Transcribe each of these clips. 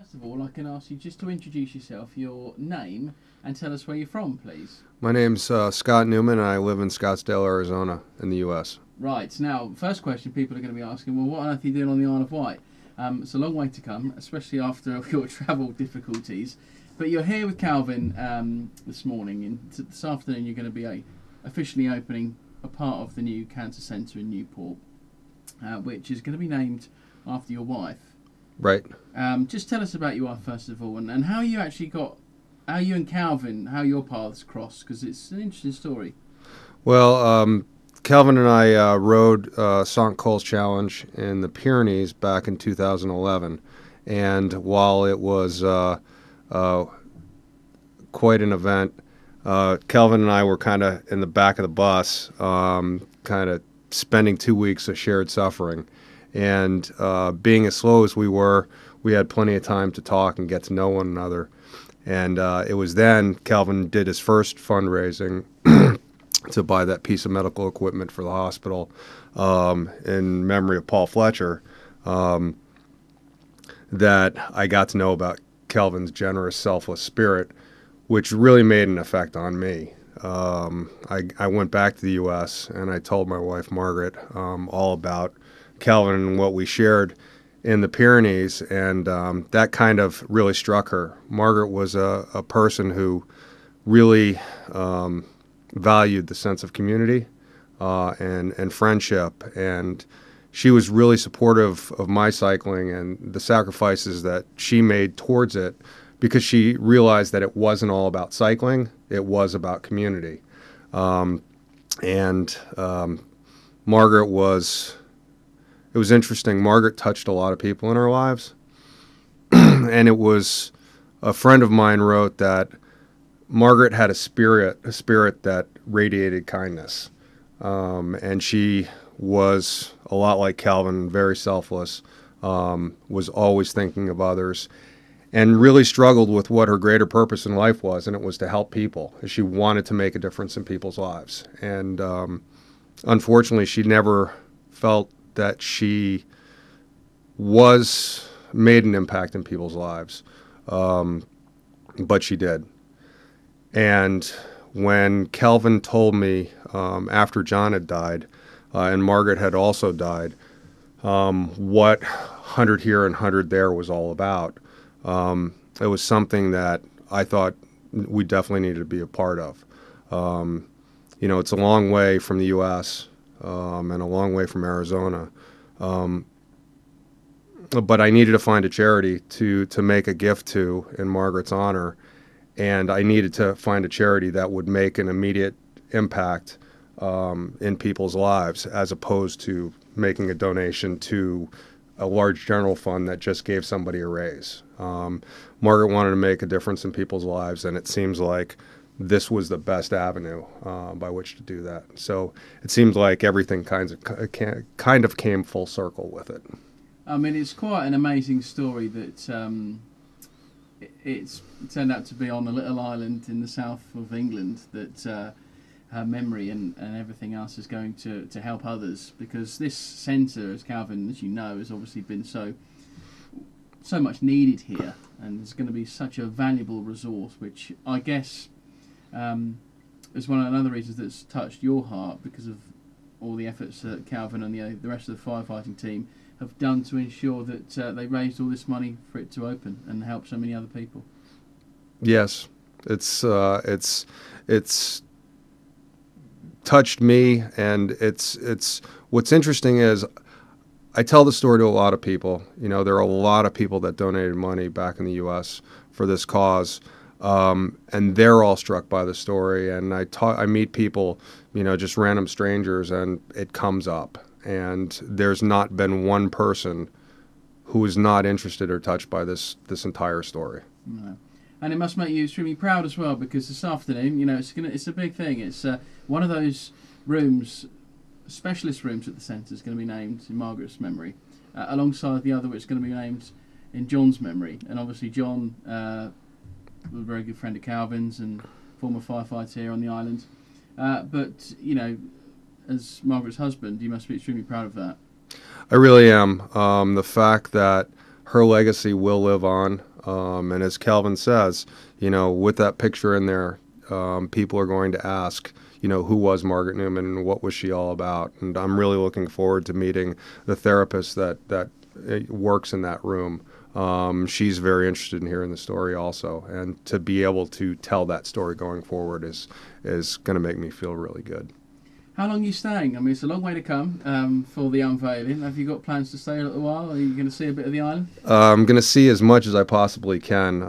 First of all, I can ask you just to introduce yourself, your name, and tell us where you're from, please. My name's Scott Newman, and I live in Scottsdale, Arizona, in the U.S. Right, now, first question people are going to be asking, well, what on earth are you doing on the Isle of Wight? It's a long way to come, especially after your travel difficulties. But you're here with Calvin this morning, and this afternoon you're going to be officially opening a part of the new cancer centre in Newport, which is going to be named after your wife. Right. Just tell us about your wife, first of all, and how you actually how you and Calvin, how your paths crossed, because it's an interesting story. Well, Calvin and I rode St. Coles Challenge in the Pyrenees back in 2011, and while it was quite an event, Calvin and I were kind of in the back of the bus, kind of spending 2 weeks of shared suffering. And being as slow as we were, we had plenty of time to talk and get to know one another. And it was then Calvin did his first fundraising to buy that piece of medical equipment for the hospital in memory of Paul Fletcher, that I got to know about Calvin's generous, selfless spirit, which really made an effect on me. I went back to the U.S. and I told my wife, Margaret, all about Calvin and what we shared in the Pyrenees, and that kind of really struck her. Margaret was a person who really valued the sense of community and friendship, and she was really supportive of my cycling and the sacrifices that she made towards it, because she realized that it wasn't all about cycling, it was about community. Margaret was... It was interesting. Margaret touched a lot of people in our lives. And it was, a friend of mine wrote that Margaret had a spirit that radiated kindness. And she was a lot like Calvin, very selfless, was always thinking of others, and really struggled with what her greater purpose in life was, and it was to help people. She wanted to make a difference in people's lives. And unfortunately, she never felt that she made an impact in people's lives, but she did. And when Calvin told me after John had died and Margaret had also died, what 100 Here and 100 There was all about, it was something that I thought we definitely needed to be a part of. It's a long way from the U.S., and a long way from Arizona. But I needed to find a charity to make a gift to in Margaret's honor, and I needed to find a charity that would make an immediate impact in people's lives, as opposed to making a donation to a large general fund that just gave somebody a raise. Margaret wanted to make a difference in people's lives, and it seems like this was the best avenue by which to do that. So it seemed like everything kind of came full circle with it. I mean, it's quite an amazing story that it's turned out to be on a little island in the south of England, that her memory and everything else is going to help others, because this centre, as Calvin, as you know, has obviously been so much needed here, and it's going to be such a valuable resource, which I guess is another reasons that's touched your heart, because of all the efforts that Calvin and the rest of the firefighting team have done to ensure that they raised all this money for it to open and help so many other people. Yes, it's touched me, and it's what's interesting is I tell the story to a lot of people. There are a lot of people that donated money back in the U.S. for this cause. And they're all struck by the story, and I meet people, just random strangers, and it comes up. And there's not been one person who is not interested or touched by this entire story. No. And it must make you extremely proud as well, because this afternoon, it's a big thing. It's one of those rooms, specialist rooms at the centre, is going to be named in Margaret's memory, alongside the other which is going to be named in John's memory. And obviously John was a very good friend of Calvin's and former firefighter here on the island. But as Margaret's husband, you must be extremely proud of that. I really am. The fact that her legacy will live on And as Calvin says, with that picture in there, people are going to ask, who was Margaret Newman and what was she all about? And I'm really looking forward to meeting the therapist that works in that room. She's very interested in hearing the story also, and to be able to tell that story going forward is going to make me feel really good. How long are you staying? I mean, it's a long way to come for the unveiling. Have you got plans to stay a little while? Are you going to see a bit of the island? I'm going to see as much as I possibly can.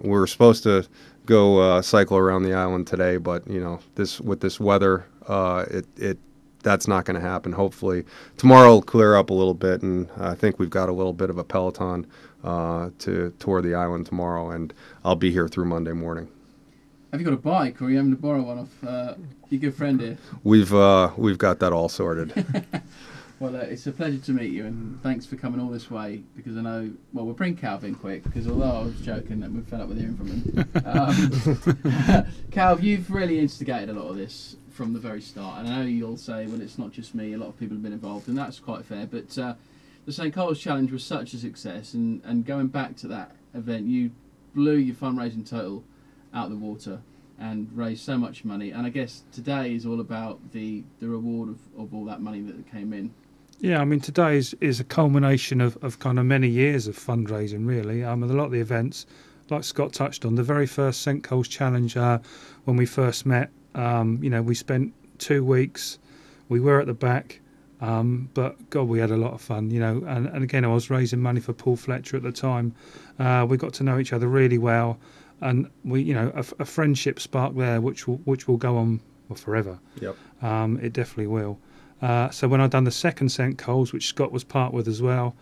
We're supposed to go cycle around the island today, but with this weather, that's not going to happen. Hopefully tomorrow will clear up a little bit, and I think we've got a little bit of a peloton to tour the island tomorrow, and I'll be here through Monday morning. Have you got a bike, or are you having to borrow one off your good friend here? We've got that all sorted. Well, it's a pleasure to meet you, and thanks for coming all this way, because I know, well, we'll bring Calvin quick, because although I was joking that we're fed up with hearing from him. Calv, you've really instigated a lot of this from the very start, and I know you'll say, well, it's not just me, a lot of people have been involved, and that's quite fair, but the St Coles Challenge was such a success, and going back to that event, you blew your fundraising total out of the water and raised so much money, and I guess today is all about the reward of all that money that came in. Yeah, I mean, today is a culmination of kind of many years of fundraising, really. A lot of the events, like Scott touched on, the very first St Coles Challenge, when we first met, we spent 2 weeks, we were at the back, but God, we had a lot of fun, and again, I was raising money for Paul Fletcher at the time. We got to know each other really well, and we, a friendship sparked there, which will go on forever. Yep. It definitely will. So when I'd done the second St Coles, which Scott was part with as well,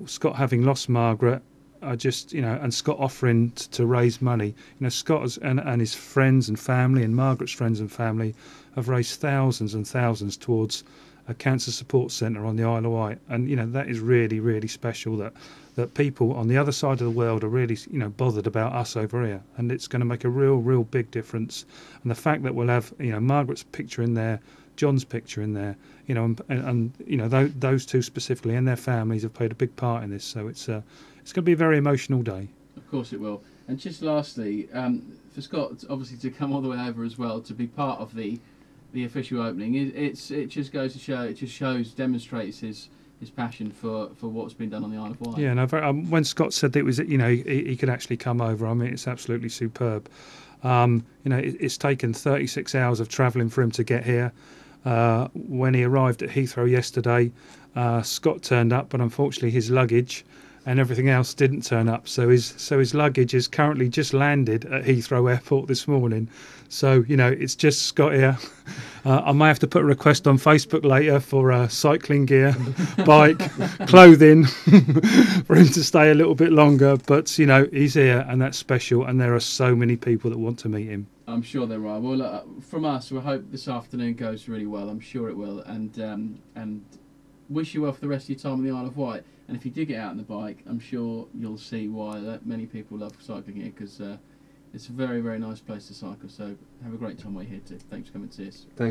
Scott having lost Margaret, I just, and Scott offering to raise money. Scott and his friends and family, and Margaret's friends and family, have raised thousands and thousands towards a cancer support centre on the Isle of Wight, and that is really, really special that people on the other side of the world are really bothered about us over here, and it's going to make a real big difference. And the fact that we'll have Margaret's picture in there, John's picture in there, and those two specifically and their families have played a big part in this, so it's going to be a very emotional day. Of course it will. And just lastly, for Scott obviously to come all the way over as well to be part of the official opening, it just goes to show, it just demonstrates his passion for what's been done on the Isle of Wight. Yeah, no, when Scott said that it was, he could actually come over, I mean, it's absolutely superb. It's taken 36 hours of travelling for him to get here. When he arrived at Heathrow yesterday, Scott turned up, but unfortunately his luggage and everything else didn't turn up. So his luggage is currently just landed at Heathrow Airport this morning. So it's just Scott here. I may have to put a request on Facebook later for cycling gear, bike, clothing for him to stay a little bit longer. But he's here, and that's special. And there are so many people that want to meet him. I'm sure there are. Well, from us, we hope this afternoon goes really well. I'm sure it will, and wish you well for the rest of your time on the Isle of Wight. And if you do get out on the bike, I'm sure you'll see why many people love cycling here, because it's a very, very nice place to cycle. So have a great time while you're here too. Thanks for coming to see us. Thanks.